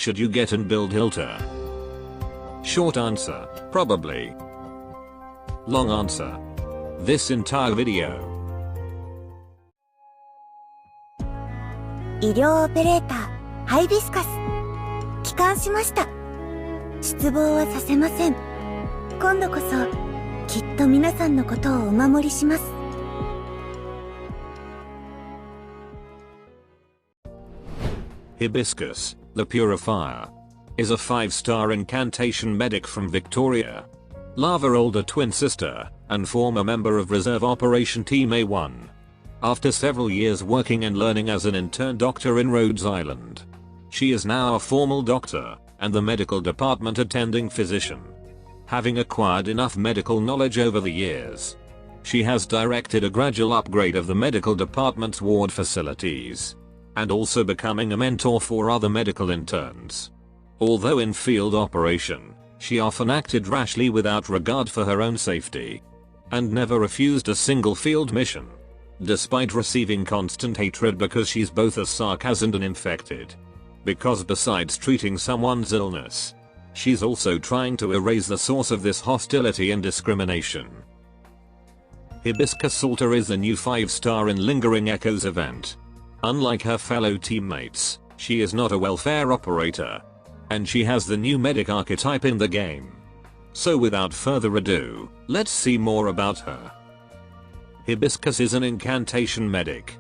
Should you get and build Hilter? Short answer, probably. Long answer, this entire video. 医療オペレーター、ハイビスカス。帰還しました。失望はさせません。今度こそ、きっと皆さんのことをお守りします。Hibiscus, the Purifier, is a 5-star incantation medic from Victoria. Lava older twin sister, and former member of Reserve Operation Team A1. After several years working and learning as an intern doctor in Rhodes Island, she is now a formal doctor, and the medical department attending physician. Having acquired enough medical knowledge over the years, she has directed a gradual upgrade of the medical department's ward facilities, and also becoming a mentor for other medical interns. Although in field operation, she often acted rashly without regard for her own safety, and never refused a single field mission, despite receiving constant hatred because she's both a sarcasm and an infected. Because besides treating someone's illness, she's also trying to erase the source of this hostility and discrimination. Hibiscus Hilter is a new 5-star in Lingering Echoes event. Unlike her fellow teammates, she is not a welfare operator, and she has the new medic archetype in the game. So without further ado, let's see more about her. Hibiscus is an incantation medic.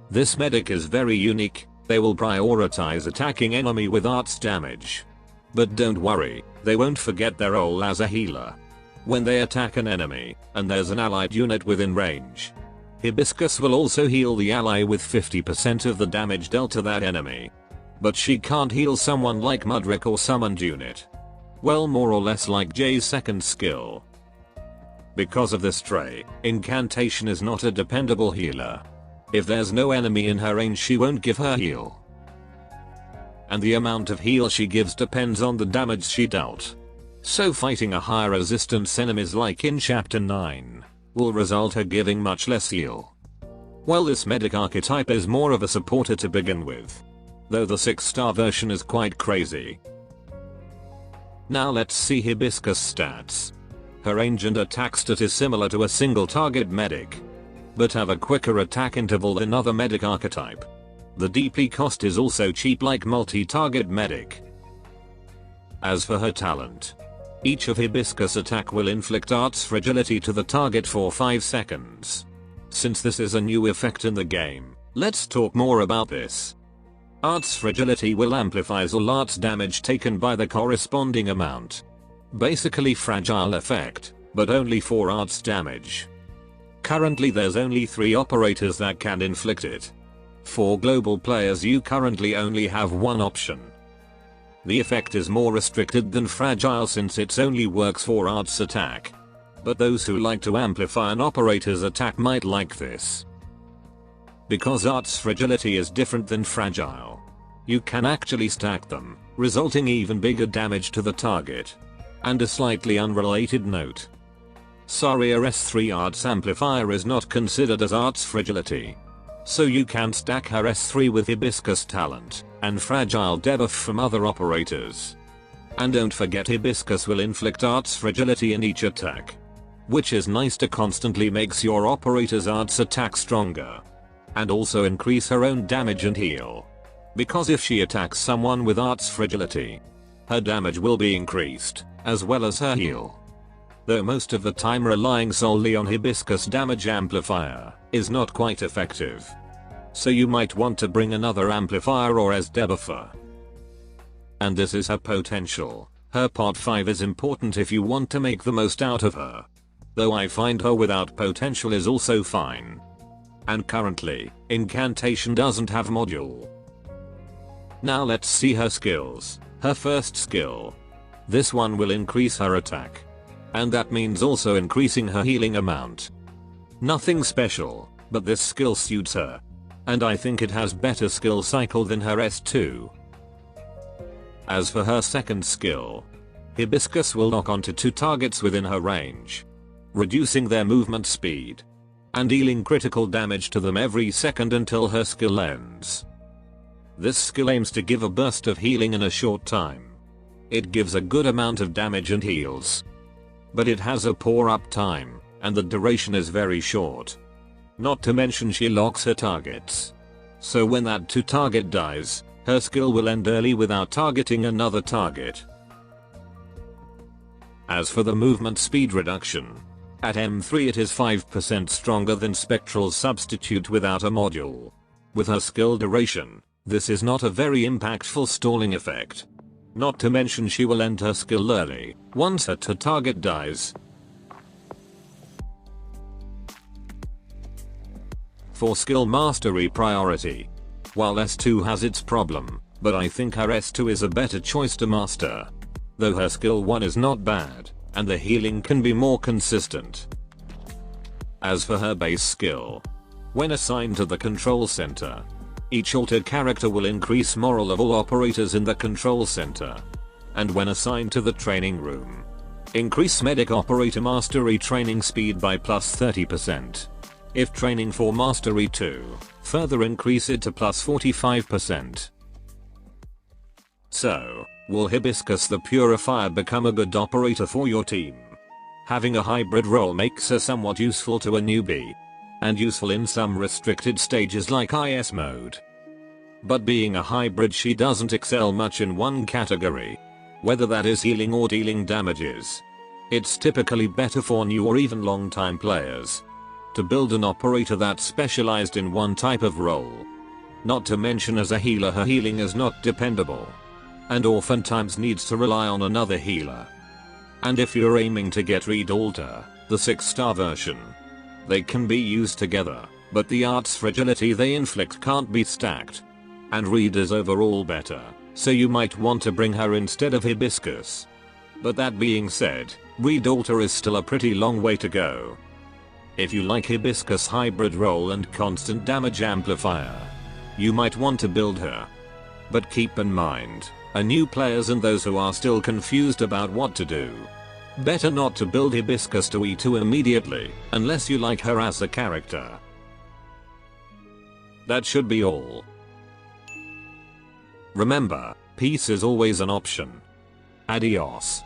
This medic is very unique. They will prioritize attacking enemy with arts damage. But don't worry, they won't forget their role as a healer. When they attack an enemy, and there's an allied unit within range, Hibiscus will also heal the ally with 50% of the damage dealt to that enemy. But she can't heal someone like Mudrick or summoned unit. Well, more or less like Jay's second skill. Because of this trait, incantation is not a dependable healer. If there's no enemy in her range, she won't give her heal. And the amount of heal she gives depends on the damage she dealt. So fighting a higher resistance enemies like in chapter 9 will result her giving much less heal. Well, this medic archetype is more of a supporter to begin with, though the 6-star version is quite crazy. Now let's see Hibiscus stats. Her range and attack stat is similar to a single target medic, but have a quicker attack interval than other medic archetype. The DP cost is also cheap like multi-target medic. As for her talent, each of Hibiscus attack will inflict Arts Fragility to the target for 5 seconds. Since this is a new effect in the game, let's talk more about this. Arts Fragility will amplify all arts damage taken by the corresponding amount. Basically fragile effect, but only for arts damage. Currently there's only 3 operators that can inflict it. For global players you currently only have one option. The effect is more restricted than fragile since it only works for arts attack. But those who like to amplify an operator's attack might like this. Because arts fragility is different than fragile, you can actually stack them, resulting even bigger damage to the target. And a slightly unrelated note. Sorry, a S3 arts amplifier is not considered as arts fragility. So you can stack her S3 with Hibiscus talent, and fragile debuff from other operators. And don't forget Hibiscus will inflict arts fragility in each attack, which is nice to constantly makes your operator's arts attack stronger. And also increase her own damage and heal. Because if she attacks someone with arts fragility, her damage will be increased, as well as her heal. Though most of the time relying solely on Hibiscus damage amplifier is not quite effective. So you might want to bring another amplifier or as debuffer. And this is her potential. Her part 5 is important if you want to make the most out of her. Though I find her without potential is also fine. And currently, incantation doesn't have module. Now let's see her skills. Her first skill. This one will increase her attack. And that means also increasing her healing amount. Nothing special, but this skill suits her. And I think it has better skill cycle than her S2. As for her second skill, Hibiscus will lock onto 2 targets within her range, reducing their movement speed, and dealing critical damage to them every second until her skill ends. This skill aims to give a burst of healing in a short time. It gives a good amount of damage and heals. But it has a poor uptime, and the duration is very short. Not to mention she locks her targets. So when that target dies, her skill will end early without targeting another target. As for the movement speed reduction, at M3 it is 5% stronger than Spectral's substitute without a module. With her skill duration, this is not a very impactful stalling effect. Not to mention she will end her skill early, once her target dies. For skill mastery priority. While S2 has its problem, but I think her S2 is a better choice to master. Though her skill 1 is not bad, and the healing can be more consistent. As for her base skill, when assigned to the control center, each altered character will increase morale of all operators in the control center. And when assigned to the training room, increase medic operator mastery training speed by plus 30%. If training for mastery 2, further increase it to plus 45%. So, will Hibiscus the Purifier become a good operator for your team? Having a hybrid role makes her somewhat useful to a newbie, and useful in some restricted stages like IS mode. But being a hybrid, she doesn't excel much in one category, whether that is healing or dealing damages. It's typically better for new or even long time players to build an operator that's specialized in one type of role. Not to mention as a healer her healing is not dependable, and oftentimes needs to rely on another healer. And if you're aiming to get Reed Alter, the 6-star version, they can be used together, but the art's fragility they inflict can't be stacked. And Reed is overall better, so you might want to bring her instead of Hibiscus. But that being said, Reed Alter is still a pretty long way to go. If you like Hibiscus hybrid role and constant damage amplifier, you might want to build her. But keep in mind, new players and those who are still confused about what to do, better not to build Hibiscus to E2 immediately, unless you like her as a character. That should be all. Remember, peace is always an option. Adios.